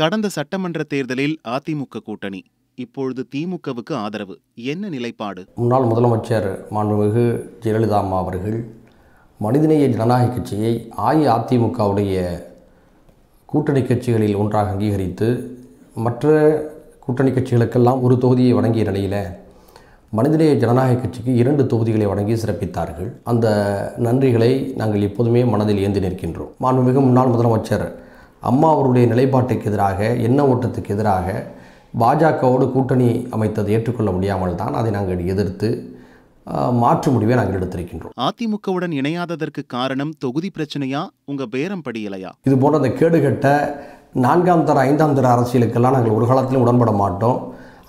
கடந்த சட்டமன்ற தேர்தலில் அதிமுக கூட்டணி, இப்பொழுது திமுகவுக்கு ஆதரவு. என்ன நிலைப்பாடு? முன்னாள் முதலமைச்சர் மாண்புமிகு ஜெயலலிதா அம்மா அவர்கள் மனிதநேய ஜனநாயக கட்சியை அஇஅதிமுகவுடைய கூட்டணி கட்சிகளில் ஒன்றாக அங்கீகரித்து மற்ற கூட்டணி கட்சிகளுக்கெல்லாம் ஒரு தொகுதியை வழங்கிய நிலையில் மனிதநேய ஜனநாயக கட்சிக்கு 2 தொகுதிகளை வழங்கி சிறப்பித்தார்கள். அந்த நன்றிகளை நாங்கள் எப்போதுமே மனதில் ஏந்தி நிற்கின்றோம். மாண்புமிகு முன்னாள் முதலமைச்சர் அம்மா அவருடைய நிலைப்பாட்டுக்கு எதிராக, எண்ண ஓட்டத்துக்கு எதிராக பாஜகவோடு கூட்டணி அமைத்ததை ஏற்றுக்கொள்ள முடியாமல் தான் அதை நாங்கள் எதிர்த்து மாற்று முடிவை நாங்கள் எடுத்திருக்கின்றோம். அதிமுகவுடன் இணையாததற்கு காரணம் தொகுதி பிரச்சனையா, உங்க பேரம் படியலையா? இது போன்ற அந்த கேடுகட்ட 4ஆம் தர 5ஆம் தர அரசியலுக்கெல்லாம் நாங்கள் ஒரு காலத்திலும் உடன்பட மாட்டோம்.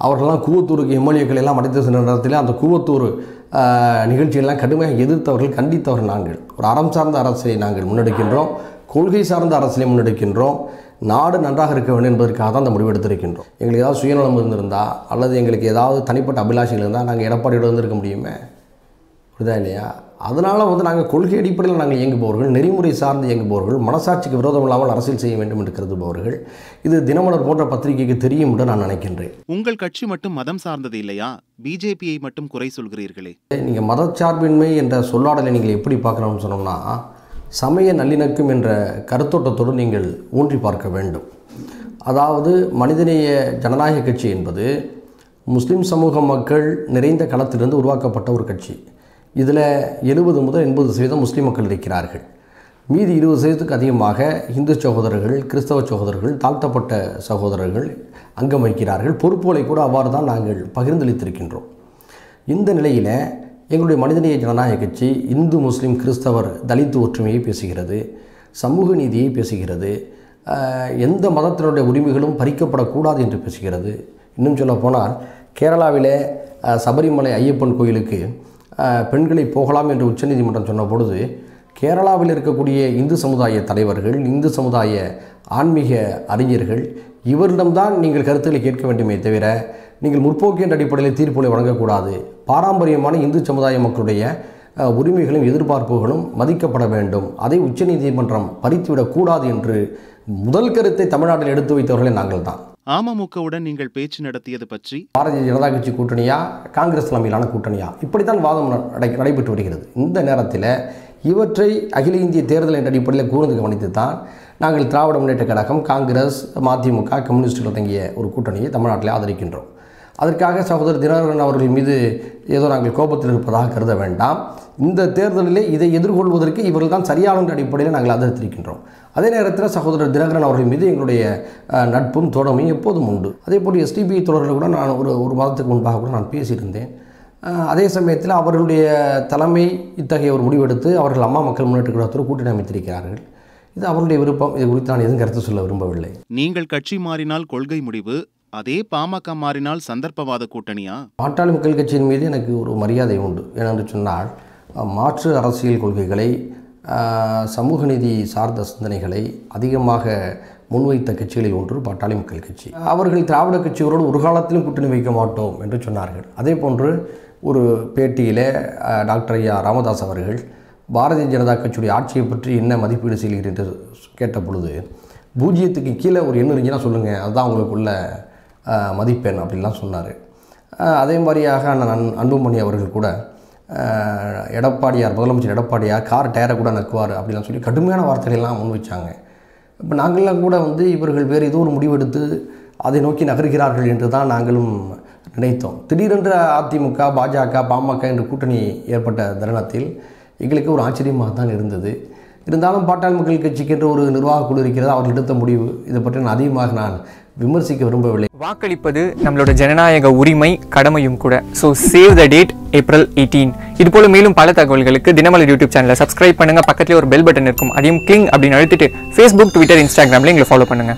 அவர்களெல்லாம் கூவத்தூருக்கு எம்எல்ஏக்கள் எல்லாம் அடைத்து சென்ற நேரத்தில் அந்த கூவத்தூர் நிகழ்ச்சியெல்லாம் கடுமையாக எதிர்த்தவர்கள், கண்டித்தவர்கள். நாங்கள் ஒரு அறம் சார்ந்த அரசியலை நாங்கள் முன்னெடுக்கின்றோம், கொள்கை சார்ந்த அரசியலை முன்னெடுக்கின்றோம். நாடு நன்றாக இருக்க வேண்டும் என்பதற்காக தான் அந்த முடிவு எடுத்திருக்கின்றோம். எங்களுக்கு ஏதாவது சுயநலம் இருந்திருந்தால் அல்லது எங்களுக்கு ஏதாவது தனிப்பட்ட அபிலாஷைகள் இருந்தால் நாங்கள் எடப்பாடியோடு இருந்திருக்க முடியுமே, புரியுதா இல்லையா? அதனால் நாங்கள் கொள்கை அடிப்படையில் நாங்கள் இயங்குபவர்கள், நெறிமுறை சார்ந்து இயங்குபவர்கள், மனசாட்சிக்கு விரோதம் இல்லாமல் அரசியல் செய்ய வேண்டும் என்று கருதுபவர்கள். இது தினமலர் போன்ற பத்திரிகைக்கு தெரியும் என்று நான் நினைக்கின்றேன். உங்கள் கட்சி மட்டும் மதம் சார்ந்தது இல்லையா? பிஜேபியை மட்டும் குறை சொல்கிறீர்களே. நீங்கள் மதச்சார்பின்மை என்ற சொல்லாடலை நீங்கள் எப்படி பார்க்கணும்னு சொன்னோம்னா, சமய நல்லிணக்கம் என்ற கருத்தோட்டத்தோடு நீங்கள் ஊன்றி பார்க்க வேண்டும். அதாவது மனிதநேய ஜனநாயக கட்சி என்பது முஸ்லீம் சமூக மக்கள் நிறைந்த களத்திலிருந்து உருவாக்கப்பட்ட ஒரு கட்சி. இதில் 70 முதல் 80% முஸ்லீம் மக்கள் இருக்கிறார்கள். மீதி 20% அதிகமாக இந்து சகோதரர்கள், கிறிஸ்தவ சகோதரர்கள், தாழ்த்தப்பட்ட சகோதரர்கள் அங்கம் வகிக்கிறார்கள். பொறுப்புகளை கூட அவ்வாறு தான் நாங்கள் பகிர்ந்தளித்திருக்கின்றோம். இந்த நிலையில் எங்களுடைய மனிதநேய ஜனநாயக கட்சி இந்து, முஸ்லீம், கிறிஸ்தவர், தலித் ஒற்றுமையை பேசுகிறது, சமூக நீதியை பேசுகிறது, எந்த மதத்தினுடைய உரிமைகளும் பறிக்கப்படக்கூடாது என்று பேசுகிறது. இன்னும் சொல்லப்போனால் கேரளாவிலே சபரிமலை ஐயப்பன் கோயிலுக்கு பெண்களை போகலாம் என்று உச்சநீதிமன்றம் சொன்ன பொழுது கேரளாவில் இருக்கக்கூடிய இந்து சமுதாய தலைவர்கள், இந்து சமுதாய ஆன்மீக அறிஞர்கள் இவரிடம்தான் நீங்கள் கருத்துக்களை கேட்க வேண்டுமே தவிர நீங்கள் முற்போக்கு என்ற அடிப்படையில் தீர்ப்புகளை வழங்கக்கூடாது. பாரம்பரியமான இந்து சமுதாய மக்களுடைய உரிமைகளும் எதிர்பார்ப்புகளும் மதிக்கப்பட வேண்டும், அதை உச்சநீதிமன்றம் பறித்துவிடக்கூடாது என்று முதல் கருத்தை தமிழ்நாட்டில் எடுத்து வைத்தவர்களே நாங்கள் தான். அமமுகவுடன் நீங்கள் பேச்சு நடத்தியது பற்றி, பாரதிய ஜனதா கட்சி கூட்டணியா, காங்கிரஸ் தலைமையிலான கூட்டணியா, இப்படித்தான் வாதம் நடைபெற்று வருகிறது. இந்த நேரத்தில் இவற்றை அகில இந்திய தேர்தல் என்ற அடிப்படையில் கூர்ந்து கவனித்து தான் நாங்கள் திராவிட முன்னேற்ற கழகம், காங்கிரஸ், மதிமுக, கம்யூனிஸ்டுகள் அடங்கிய ஒரு கூட்டணியை தமிழ்நாட்டில் ஆதரிக்கின்றோம். அதற்காக சகோதரர் தினகரன் அவர்கள் மீது ஏதோ நாங்கள் கோபத்தில் இருப்பதாக கருத வேண்டாம். இந்த தேர்தலிலே இதை எதிர்கொள்வதற்கு இவர்கள் தான் சரியான அடிப்படையில் நாங்கள் ஆதரித்திருக்கின்றோம். அதே நேரத்தில் சகோதரர் தினகரன் அவர்கள் மீது எங்களுடைய நட்பும் தோழமையும் எப்போதும் உண்டு. அதே போல் எஸ்டிபி தோழர்கள் கூட நான் ஒரு மாதத்துக்கு முன்பாக கூட நான் பேசியிருந்தேன். அதே சமயத்தில் அவர்களுடைய தலைமை இத்தகைய ஒரு முடிவெடுத்து அவர்கள் அம்மா மக்கள் முன்னேற்ற கழகத்தோடு கூட்டணி அமைத்திருக்கிறார்கள். இது அவருடைய விருப்பம். இது குறித்து நான் எதுவும் கருத்து சொல்ல விரும்பவில்லை. நீங்கள் கட்சி மாறினால் கொள்கை முடிவு, அதே பாமக மாறினால் சந்தர்ப்பவாத கூட்டணியா? பாட்டாளி மக்கள் கட்சியின் மீது எனக்கு ஒரு மரியாதை உண்டு. ஏனென்று சொன்னால் மாற்று அரசியல் கொள்கைகளை, சமூக நீதி சார்ந்த சிந்தனைகளை அதிகமாக முன்வைத்த கட்சிகளில் ஒன்று பாட்டாளி மக்கள் கட்சி. அவர்கள் திராவிட கட்சிகளோடு ஒரு காலத்திலும் கூட்டணி வைக்க மாட்டோம் என்று சொன்னார்கள். அதே போன்று ஒரு பேட்டியில் டாக்டர் ஐயா ராமதாஸ் அவர்கள் பாரதிய ஜனதா கட்சியுடைய ஆட்சியை பற்றி என்ன மதிப்பீடு செய்கிறீர்கள் என்று கேட்ட பொழுது, 0க்கு கீழே ஒரு எண்ணு இருந்துச்சுன்னா சொல்லுங்கள், அதுதான் உங்களுக்குள்ள மதிப்பெண் அப்படின்லாம் சொன்னார். அதே மாதிரியாக அன்புமணி அவர்கள் கூட எடப்பாடியார், முதலமைச்சர் எடப்பாடியார் கார் டயரை கூட நக்குவார் அப்படிலாம் சொல்லி கடுமையான வார்த்தைகளெல்லாம் முன் வச்சாங்க. இப்போ நாங்கள்லாம் கூட இவர்கள் வேறு ஏதோ ஒரு முடிவெடுத்து அதை நோக்கி நகர்கிறார்கள் என்று தான் நாங்களும் நினைத்தோம். திடீரென்று அதிமுக, பாஜக, பாமக என்று கூட்டணி ஏற்பட்ட தருணத்தில் எங்களுக்கு ஒரு ஆச்சரியமாக தான் இருந்தது. இருந்தாலும் பாட்டாளி மக்கள் கட்சிக்கு என்று ஒரு நிர்வாக குழு இருக்கிறது, அவர்கள் எடுத்த முடிவு. இதை பற்றி நான் அதிகமாக நான் விமர்சிக்க விரும்பவில்லை. வாக்களிப்பது நம்மளோட ஜனநாயக உரிமை, கடமையும் கூட. So save the date, April 18. இது போல மேலும் பல தகவல்களுக்கு தினமலர் யூடியூப் சேனலை சப்ஸ்கிரைப் பண்ணுங்க. பக்கத்துலேயே ஒரு பெல் பட்டன் இருக்கும், அதையும் கிளிங் அப்படின்னு அழுத்திட்டு Facebook, Twitter, Instagramல எங்களை ஃபாலோ பண்ணுங்க.